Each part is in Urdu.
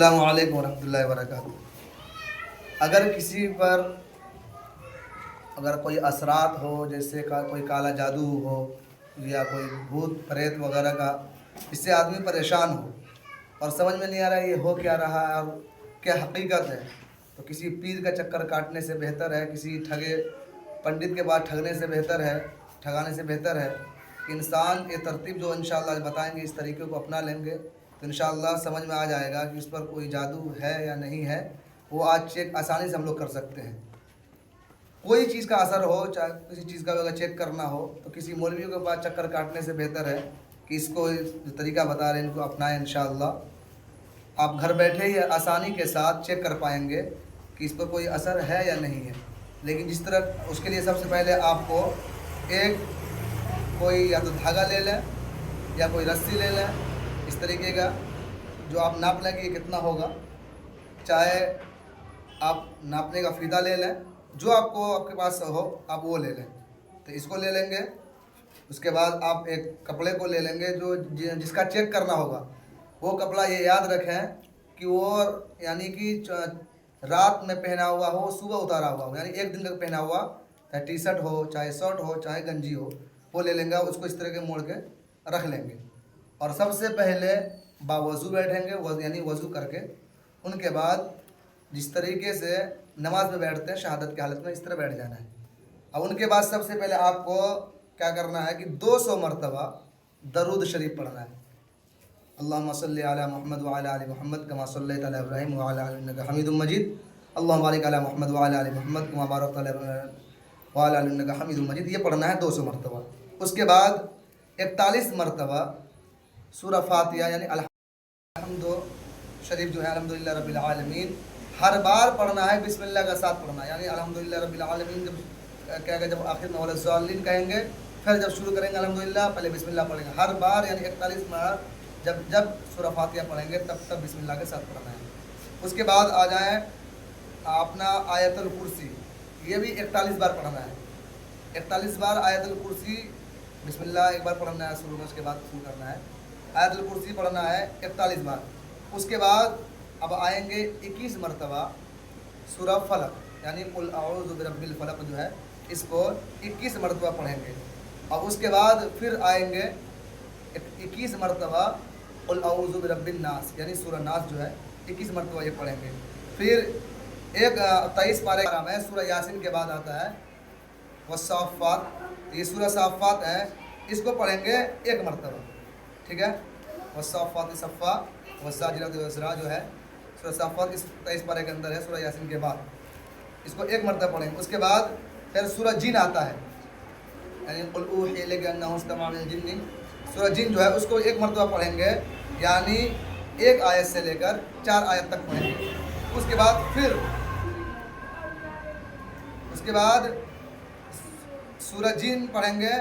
السلام علیکم ورحمۃ اللہ وبرکاتہ۔ اگر کسی پر کوئی اثرات ہو، جیسے کوئی کالا جادو ہو یا کوئی بھوت پریت وغیرہ کا، اس سے آدمی پریشان ہو اور سمجھ میں نہیں آ رہا ہے یہ ہو کیا رہا ہے اور کیا حقیقت ہے، تو کسی پیر کا چکر کاٹنے سے بہتر ہے، کسی ٹھگے پنڈت کے بعد ٹھگانے سے بہتر ہے کہ انسان یہ ترتیب جو انشاءاللہ بتائیں گے اس طریقے کو اپنا لیں گے تو انشاءاللہ سمجھ میں آ جائے گا کہ اس پر کوئی جادو ہے یا نہیں ہے۔ وہ آج چیک آسانی سے ہم لوگ کر سکتے ہیں۔ کوئی چیز کا اثر ہو، چاہے کسی چیز کا اگر چیک کرنا ہو تو کسی مولویوں کے پاس چکر کاٹنے سے بہتر ہے کہ اس کو جو طریقہ بتا رہے ہیں ان کو اپنائیں۔ انشاءاللہ آپ گھر بیٹھے ہی آسانی کے ساتھ چیک کر پائیں گے کہ اس پر کوئی اثر ہے یا نہیں ہے۔ لیکن جس طرح اس کے لیے سب سے پہلے آپ کو کوئی یا تو دھاگا لے لیں یا کوئی رسی لے لیں، اس طریقے کا جو آپ ناپ لیں کہ یہ کتنا ہوگا، چاہے آپ ناپنے کا فیتہ لے لیں، جو آپ کے پاس ہو آپ وہ لے لیں، تو اس کو لے لیں گے۔ اس کے بعد آپ ایک کپڑے کو لے لیں گے جو جس کا چیک کرنا ہوگا، وہ کپڑا یہ یاد رکھیں کہ وہ یعنی کہ رات میں پہنا ہوا ہو، صبح اتارا ہوا ہو، یعنی ایک دن تک پہنا ہوا، چاہے ٹی شرٹ ہو، چاہے شرٹ ہو، چاہے گنجی ہو، وہ لے لیں گے، اس کو اس طرح کے موڑ کے رکھ لیں گے۔ اور سب سے پہلے باوضو بیٹھیں گے، یعنی وضو کر کے، ان کے بعد جس طریقے سے نماز میں بیٹھتے ہیں شہادت کی حالت میں اس طرح بیٹھ جانا ہے۔ اب ان کے بعد سب سے پہلے آپ کو کیا کرنا ہے کہ 200 مرتبہ درود شریف پڑھنا ہے۔ اللہم صلی علی محمد وعلی آل محمد کما صلیت علی ابراہیم وعلی آل انک حمید مجید، اللہم بارک علی محمد وعلی آل محمد کما بارکت علی ابراہیم وعلی آل انک حمید مجید، یہ پڑھنا ہے 200 مرتبہ۔ اس کے بعد 41 مرتبہ سورہ فاتحہ یعنی الحمد شریف جو ہے الحمدللہ رب العالمین، ہر بار پڑھنا ہے، بسم اللہ کا ساتھ پڑھنا ہے، یعنی الحمدللہ رب العالمین جب آخر میں ولا الضالین کہیں گے، پھر جب شروع کریں گے الحمدللہ پہلے بسم اللہ پڑھیں گے، ہر بار یعنی 41 بار جب سورہ فاتحہ پڑھیں گے تب بسم اللہ کے ساتھ پڑھنا ہے۔ اس کے بعد آ جائیں اپنا آیت الکرسی، یہ بھی 41 بار پڑھنا ہے، 41 بار آیت الکرسی، بسم اللہ ایک بار پڑھنا ہے شروع میں، اس کے بعد شروع کرنا ہے، آیت الکرسی پڑھنا ہے 41 بار۔ اس کے بعد اب آئیں گے 21 مرتبہ سورہ فلق یعنی قل اعوذ برب الفلق جو ہے اس کو 21 مرتبہ پڑھیں گے۔ اور اس کے بعد پھر آئیں گے 21 مرتبہ قل اعوذ برب الناس یعنی سورہ ناس جو ہے 21 مرتبہ یہ پڑھیں گے۔ پھر 23 پارے میں سورہ یاسین کے بعد آتا ہے والصافات، یہ سورہ صافات ہے، اس کو پڑھیں گے 1 مرتبہ، ٹھیک ہے۔ والصافات صفا والزاجرات زجرا جو ہے سورہ صافات اس 23 پارے کے اندر ہے، سورہ یاسین کے بعد اس کو 1 مرتبہ پڑھیں گے۔ اس کے بعد پھر سورہ جن آتا ہے، یعنی قل اوحی الیک انہ استمع من الجن، سورہ جن جو ہے اس کو 1 مرتبہ پڑھیں گے، یعنی 1 آیت سے لے کر 4 آیت تک پڑھیں گے۔ اس کے بعد پھر سورہ جن پڑھیں گے،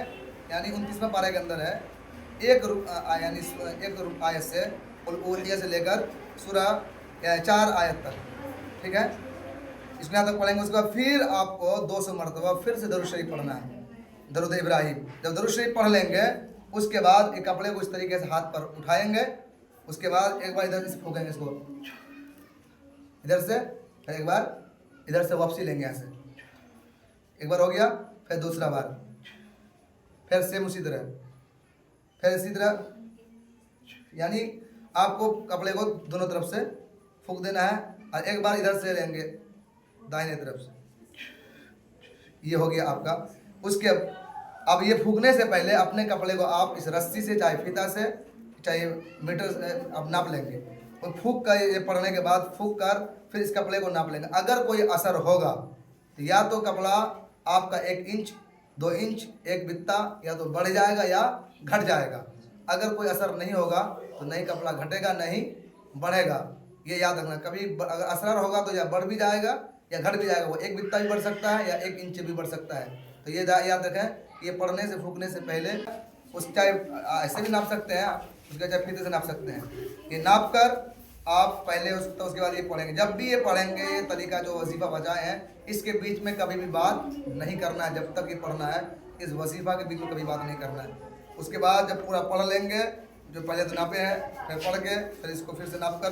یعنی 29واں پارے کے اندر ہے، ایک آیت سے قل اوحی سے لے کر سورہ 4 آیت تک، ٹھیک ہے، اس میں تک پڑھیں گے۔ اس کے بعد پھر آپ کو 200 مرتبہ پھر سے درود شریف پڑھنا ہے، درود ابراہیم۔ جب درود شریف پڑھ لیں گے اس کے بعد ایک کپڑے کو اس طریقے سے ہاتھ پر اٹھائیں گے، اس کے بعد ایک بار ادھر سے پھونکیں گے، اس کو ادھر سے، پھر ایک بار ادھر سے واپسی لیں گے، ایسے ایک بار ہو گیا، پھر دوسرا بار، پھر سیم اسی طرح، پھر اسی طرح، یعنی آپ کو کپڑے کو دونوں طرف سے پھونک دینا ہے، اور ایک بار ادھر سے لیں گے دائیں طرف سے، یہ ہو گیا آپ کا۔ اس کے اب یہ پھونکنے سے پہلے اپنے کپڑے کو آپ اس رسی سے، چاہے فیتہ سے، چاہے میٹر سے اب ناپ لیں گے، اور پھونک کر یہ پڑھنے کے بعد پھونک کر پھر اس کپڑے کو ناپ لیں گے۔ اگر کوئی اثر ہوگا تو یا تو کپڑا آپ کا 1 انچ 2 انچ 1 بتا یا تو بڑھ جائے گا یا گھٹ جائے گا۔ اگر کوئی اثر نہیں ہوگا تو نہیں کپڑا گھٹے گا نہیں بڑھے گا، یہ یاد رکھنا۔ کبھی اگر اثر ہوگا تو یا بڑھ بھی جائے گا یا گھٹ بھی جائے گا، وہ 1 بتا بھی بڑھ سکتا ہے یا 1 انچ بھی بڑھ سکتا ہے۔ تو یہ یاد رکھیں، یہ پڑھنے سے پھونکنے سے پہلے اس چاہے ایسے بھی ناپ سکتے ہیں، اس کے چاہے فیتے سے ناپ سکتے ہیں، یہ ناپ کر آپ پہلے اس کے بعد یہ پڑھیں گے۔ جب بھی یہ پڑھیں گے، یہ طریقہ جو وظیفہ بجائے ہیں، اس کے بیچ میں کبھی بھی بات نہیں کرنا ہے، جب تک یہ پڑھنا ہے اس وظیفہ کے بیچ میں کبھی بات نہیں کرنا ہے۔ اس کے بعد جب پورا پڑھ لیں گے، جو پہلے تو ناپے ہیں، پھر پڑھ کے پھر اس کو پھر سے ناپ کر